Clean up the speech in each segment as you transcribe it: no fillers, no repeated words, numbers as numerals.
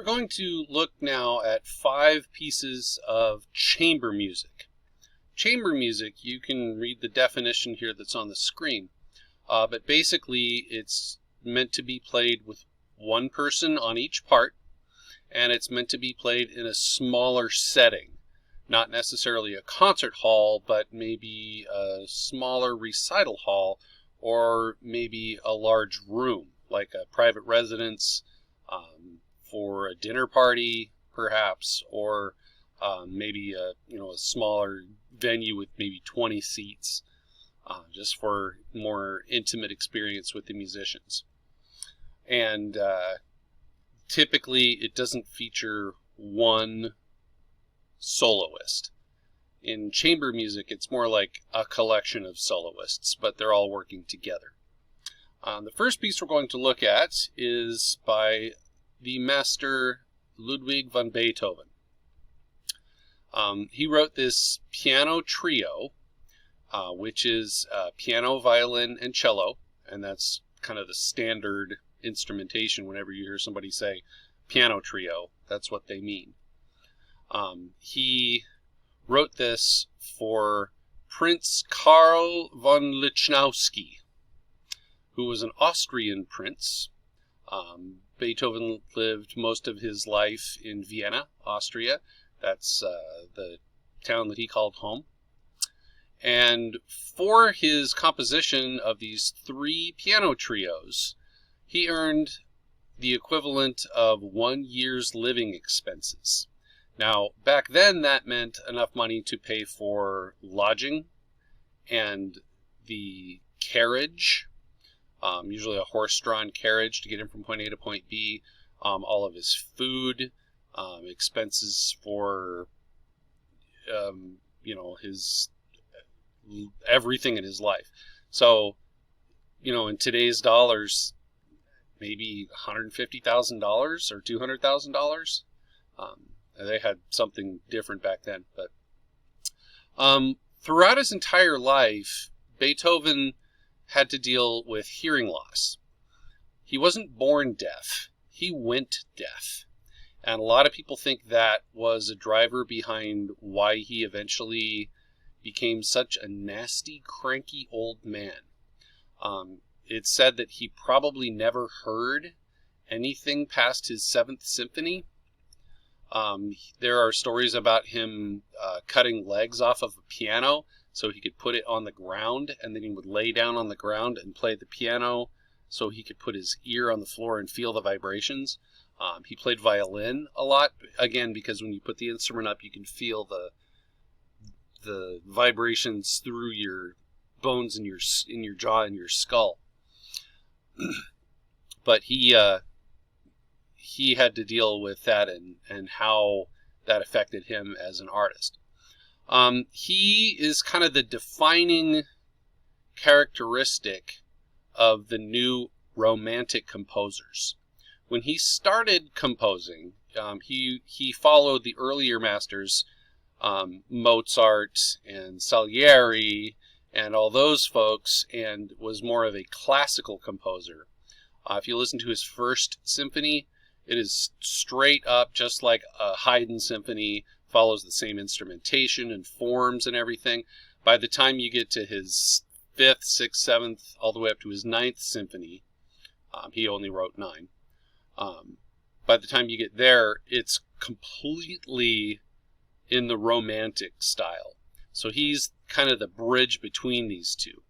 We're going to look now at 5 pieces of chamber music. Chamber music, you can read the definition here that's on the screen, but basically it's meant to be played with one person on each part, and it's meant to be played in a smaller setting. Not necessarily a concert hall, but maybe a smaller recital hall, or maybe a large room, like a private residence, for a dinner party, perhaps, or maybe a smaller venue with maybe 20 seats, just for more intimate experience with the musicians. And typically, it doesn't feature one soloist. In chamber music, it's more like a collection of soloists, but they're all working together. The first piece we're going to look at is by the master Ludwig van Beethoven. He wrote this piano trio, which is piano, violin, and cello, and that's kind of the standard instrumentation. Whenever you hear somebody say piano trio, that's what they mean. He wrote this for Prince Karl von Lichnowsky, who was an Austrian prince. Beethoven lived most of his life in Vienna, Austria. That's the town that he called home. And for his composition of these 3 piano trios, he earned the equivalent of 1 year's living expenses. Now, back then, that meant enough money to pay for lodging and the carriage, usually a horse-drawn carriage to get him from point A to point B, all of his food, expenses for, his everything in his life. So, in today's dollars, maybe $150,000 or $200,000. They had something different back then. But throughout his entire life, Beethoven had to deal with hearing loss. He wasn't born deaf. He went deaf. And a lot of people think that was a driver behind why he eventually became such a nasty, cranky old man. It's said that he probably never heard anything past his 7th symphony. There are stories about him cutting legs off of a piano so he could put it on the ground, and then he would lay down on the ground and play the piano so he could put his ear on the floor and feel the vibrations. He played violin a lot, again, because when you put the instrument up, you can feel the vibrations through your bones in your jaw and your skull. But he had to deal with that and how that affected him as an artist. He is kind of the defining characteristic of the new Romantic composers. When he started composing, he followed the earlier masters, Mozart and Salieri and all those folks, and was more of a classical composer. If you listen to his first symphony, it is straight up just like a Haydn symphony, follows the same instrumentation and forms and everything. By the time you get to his 5th, 6th, 7th, all the way up to his 9th symphony, he only wrote 9. By the time you get there, it's completely in the Romantic style. So he's kind of the bridge between these two.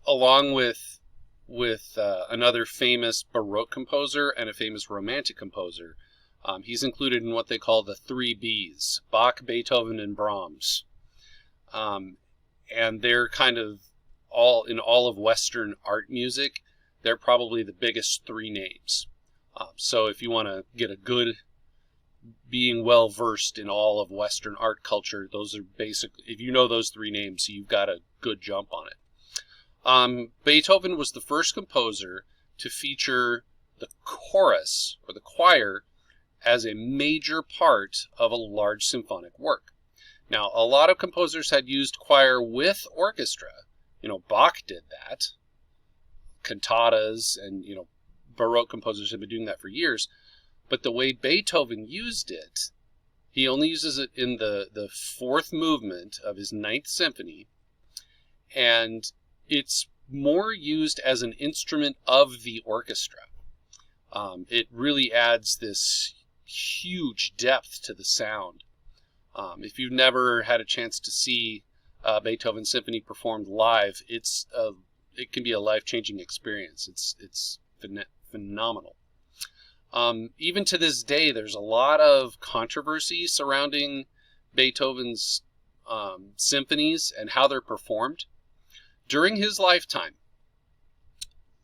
Along with another famous Baroque composer and a famous Romantic composer, he's included in what they call the 3 Bs, Bach, Beethoven, and Brahms. And they're kind of all of Western art music. They're probably the biggest 3 names. So if you want to get a good, being well versed in all of Western art culture, those are basic. If you know those 3 names, you've got a good jump on it. Beethoven was the first composer to feature the chorus or the choir as a major part of a large symphonic work. Now, a lot of composers had used choir with orchestra. Bach did that. Cantatas and, Baroque composers have been doing that for years. But the way Beethoven used it, he only uses it in the fourth movement of his Ninth Symphony, and it's more used as an instrument of the orchestra. It really adds this huge depth to the sound. If you've never had a chance to see Beethoven Symphony performed live, it can be a life-changing experience. It's phenomenal. Even to this day, there's a lot of controversy surrounding Beethoven's symphonies and how they're performed. During his lifetime,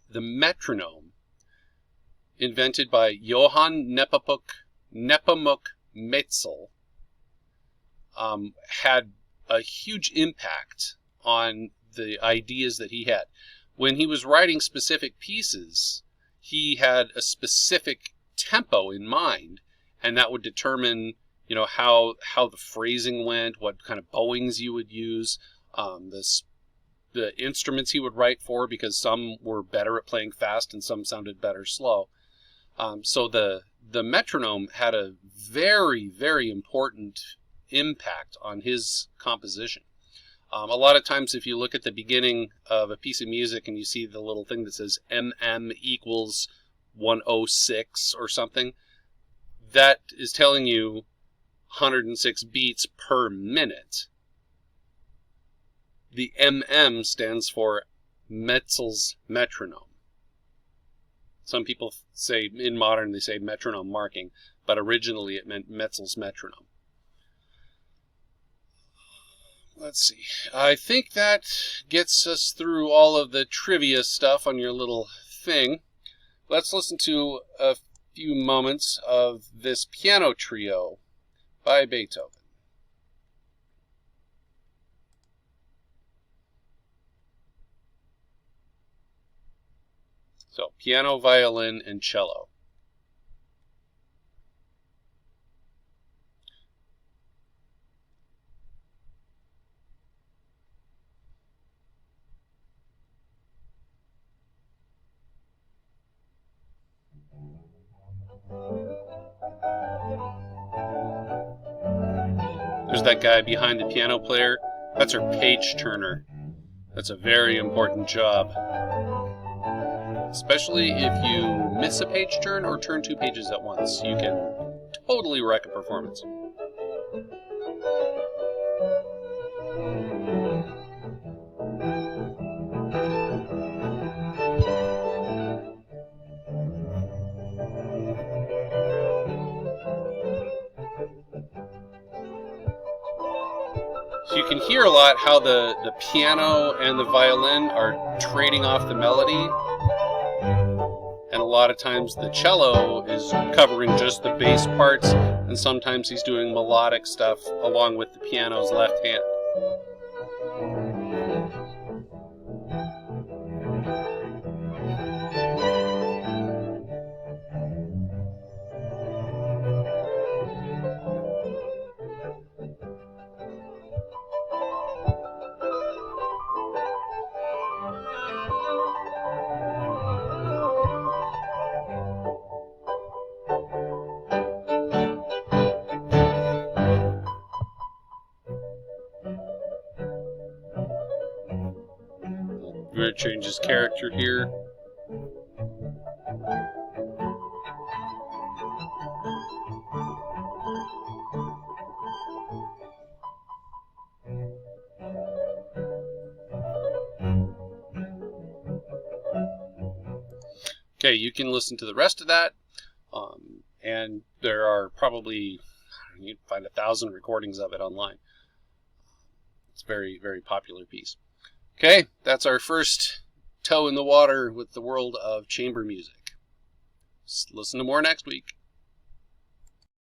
the metronome, invented by Johann Nepomuk Metzel, had a huge impact on the ideas that he had. When he was writing specific pieces, he had a specific tempo in mind, and that would determine, how the phrasing went, what kind of bowings you would use, the instruments he would write for, because some were better at playing fast and some sounded better slow. So the metronome had a very, very important impact on his composition. A lot of times if you look at the beginning of a piece of music and you see the little thing that says MM equals 106 or something, that is telling you 106 beats per minute. The MM stands for Metzel's metronome. Some people say, in modern, they say metronome marking, but originally it meant Metzel's metronome. Let's see. I think that gets us through all of the trivia stuff on your little thing. Let's listen to a few moments of this piano trio by Beethoven. So, piano, violin, and cello. There's that guy behind the piano player. That's her page turner. That's a very important job. Especially if you miss a page turn or turn 2 pages at once. You can totally wreck a performance. So you can hear a lot how the piano and the violin are trading off the melody. And a lot of times the cello is covering just the bass parts, and sometimes he's doing melodic stuff along with the piano's left hand. We're going to change his character here. Okay, you can listen to the rest of that, and there are probably, you can find 1,000 recordings of it online. It's a very, very popular piece. Okay, that's our first toe in the water with the world of chamber music. Listen to more next week.